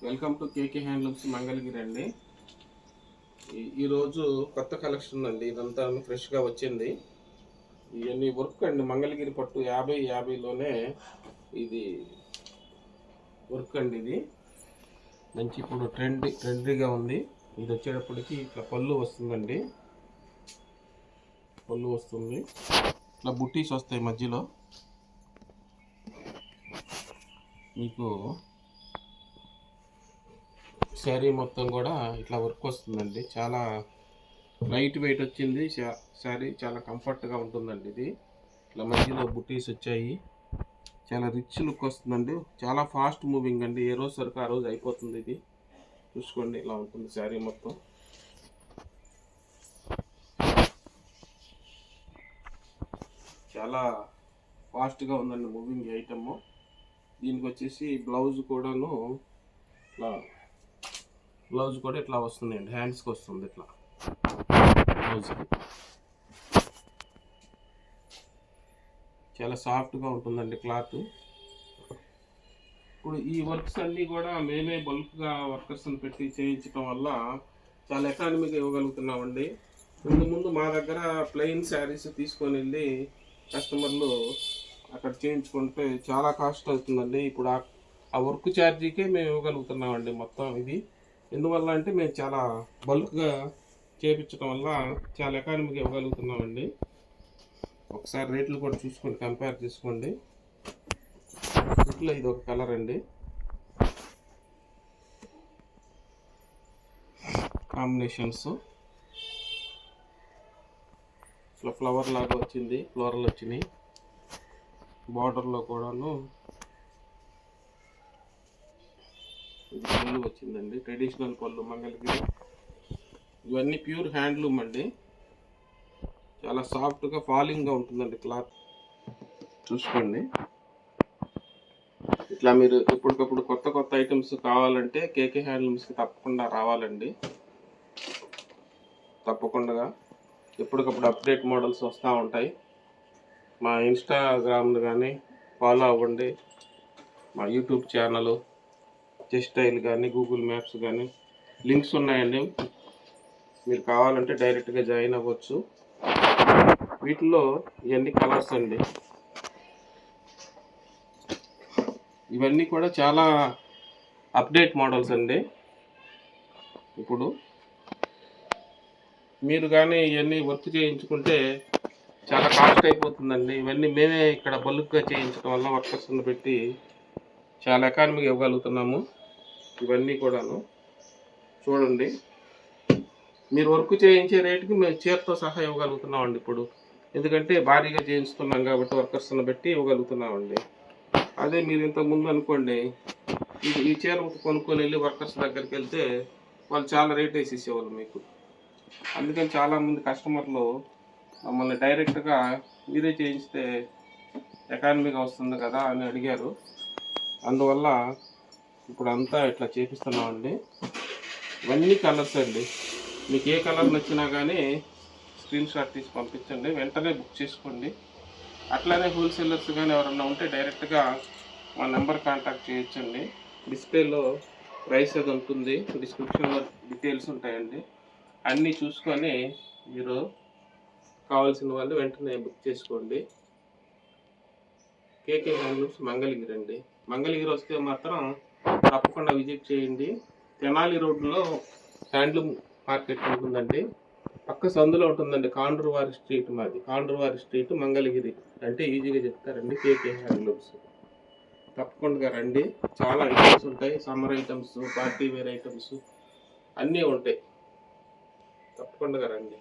Welcome to KK handlooms Mangalagiri అండి. ఈరోజు కొత్త కలెక్షన్ అండి. ఇదంతా ఫ్రెష్గా వచ్చింది. ఇవన్నీ వర్క్ అండి. మంగళగిరి పట్టు 50-50లోనే ఇది వర్క్ అండి. ఇది మంచి ఇప్పుడు ట్రెండీగా ఉంది. ఇది వచ్చేటప్పటికి ఇట్లా పళ్ళు వస్తుందండి. పళ్ళు వస్తుంది, ఇట్లా బుట్టీస్ వస్తాయి మధ్యలో. మీకు శారీ మొత్తం కూడా ఇట్లా వర్క్ వస్తుందండి. చాలా లైట్ వెయిట్ వచ్చింది శారీ, చాలా కంఫర్ట్గా ఉంటుందండి. ఇది ఇట్లా మధ్యలో బుట్టీస్ వచ్చాయి. చాలా రిచ్ లుక్ వస్తుందండి. చాలా ఫాస్ట్ మూవింగ్ అండి. ఏ రోజు సరికి ఆ రోజు అయిపోతుంది. ఇది చూసుకోండి, ఇలా ఉంటుంది శారీ మొత్తం. చాలా ఫాస్ట్గా ఉందండి మూవింగ్ ఐటమ్. దీనికి వచ్చేసి బ్లౌజ్ కూడాను బ్లౌజ్ కూడా ఇట్లా వస్తుందండి. హ్యాండ్స్కి వస్తుంది ఇట్లా బ్లౌజ్కి. చాలా సాఫ్ట్గా ఉంటుందండి క్లాత్. ఇప్పుడు ఈ వర్క్స్ అన్నీ కూడా మేమే బల్క్గా వర్కర్స్ని పెట్టి చేయించడం వల్ల చాలా ఎకానమీగా ఇవ్వగలుగుతున్నామండి. ముందు మా దగ్గర ప్లెయిన్ శారీస్ తీసుకొని వెళ్ళి కస్టమర్లు అక్కడ చేయించుకుంటే చాలా కాస్ట్ అవుతుందండి. ఇప్పుడు ఆ వర్క్ ఛార్జీకే మేము ఇవ్వగలుగుతున్నామండి మొత్తం. ఇది ఎందువల్ల అంటే మేము చాలా బల్క్గా చేయించడం వల్ల చాలా ఎకానమీగా ఇవ్వగలుగుతున్నామండి. ఒకసారి రేట్లు కూడా చూసుకోండి, కంపేర్ చేసుకోండి. ఇట్లా ఇది ఒక కలర్ అండి. కాంబినేషన్స్ ఇట్లా ఫ్లవర్ లాగా వచ్చింది, ఫ్లోరల్ వచ్చినాయి. బార్డర్లో కూడాను ఇది పళ్ళు వచ్చిందండి. ట్రెడిషనల్ పళ్ళు మంగళగిరి. ఇవన్నీ ప్యూర్ హ్యాండ్లూమ్ అండి. చాలా సాఫ్ట్గా ఫాలింగ్గా ఉంటుందండి క్లాత్. చూసుకోండి. ఇట్లా మీరు ఎప్పటికప్పుడు కొత్త ఐటమ్స్ కావాలంటే కేకే హ్యాండ్లూమ్స్కి తప్పకుండా రావాలండి. తప్పకుండా ఎప్పటికప్పుడు అప్డేట్ మోడల్స్ వస్తూ ఉంటాయి. మా ఇన్స్టాగ్రామ్ను కానీ ఫాలో అవ్వండి. మా యూట్యూబ్ ఛానల్ టెక్స్టైల్ కానీ గూగుల్ మ్యాప్స్ కానీ లింక్స్ ఉన్నాయండి. మీరు కావాలంటే డైరెక్ట్గా జాయిన్ అవ్వచ్చు. వీటిలో ఇవన్నీ కలర్స్ అండి. ఇవన్నీ కూడా చాలా అప్డేట్ మోడల్స్ అండి. ఇప్పుడు మీరు కానీ ఇవన్నీ వర్క్ చేయించుకుంటే చాలా కాస్ట్ అయిపోతుందండి. ఇవన్నీ మేమే ఇక్కడ బల్క్గా చేయించడం వల్ల వర్కర్స్ని పెట్టి చాలా ఎకానమీగా ఇవ్వగలుగుతున్నాము. ఇవన్నీ కూడాను చూడండి. మీరు వర్క్ చేయించే రేటుకి మేము చీరతో సహా ఇవ్వగలుగుతున్నామండి ఇప్పుడు. ఎందుకంటే భారీగా చేయించుతున్నాం కాబట్టి వర్కర్స్ని పెట్టి ఇవ్వగలుగుతున్నామండి. అదే మీరు ఇంతకుముందు అనుకోండి, ఈ చీర కొనుక్కొని వెళ్ళి వర్కర్స్ దగ్గరికి వెళ్తే వాళ్ళు చాలా రేట్ వేసి ఇచ్చేవాళ్ళు మీకు. అందుకని చాలామంది కస్టమర్లు మమ్మల్ని డైరెక్ట్గా మీరే చేయిస్తే ఎకానమీగా వస్తుంది కదా అని అడిగారు. అందువల్ల ఇప్పుడు అంతా ఇట్లా చేపిస్తున్నామండి. ఇవన్నీ కలర్స్ అండి. మీకు ఏ కలర్ నచ్చినా కానీ స్క్రీన్ షాట్ తీసి పంపించండి, వెంటనే బుక్ చేసుకోండి. అట్లానే హోల్సేలర్స్ కానీ ఎవరన్నా ఉంటే డైరెక్ట్గా మా నెంబర్ కాంటాక్ట్ చేయొచ్చండి. డిస్ప్లేలో ప్రైస్ అది ఉంటుంది, డిస్క్రిప్షన్లో డీటెయిల్స్ ఉంటాయండి. అన్నీ చూసుకొని మీరు కావాల్సిన వాళ్ళు వెంటనే బుక్ చేసుకోండి. కేకే హ్యాండ్లూమ్స్ మంగళగిరి అండి. మంగళగిరి వస్తే మాత్రం తప్పకుండా విజిట్ చేయండి. తెనాలి రోడ్లో హ్యాండ్లూమ్ మార్కెట్ ఉంటుందండి. పక్క సందులో ఉంటుందండి. కాండ్రువారి స్ట్రీట్ మాది. కాండ్రువారి స్ట్రీట్ మంగళగిరి అంటే ఈజీగా చెప్తారండి. కేకే హ్యాండ్లూమ్స్ తప్పకుండా రండి. చాలా ఐటమ్స్ ఉంటాయి. Summer items, party wear items అన్నీ ఉంటాయి. తప్పకుండా రండి.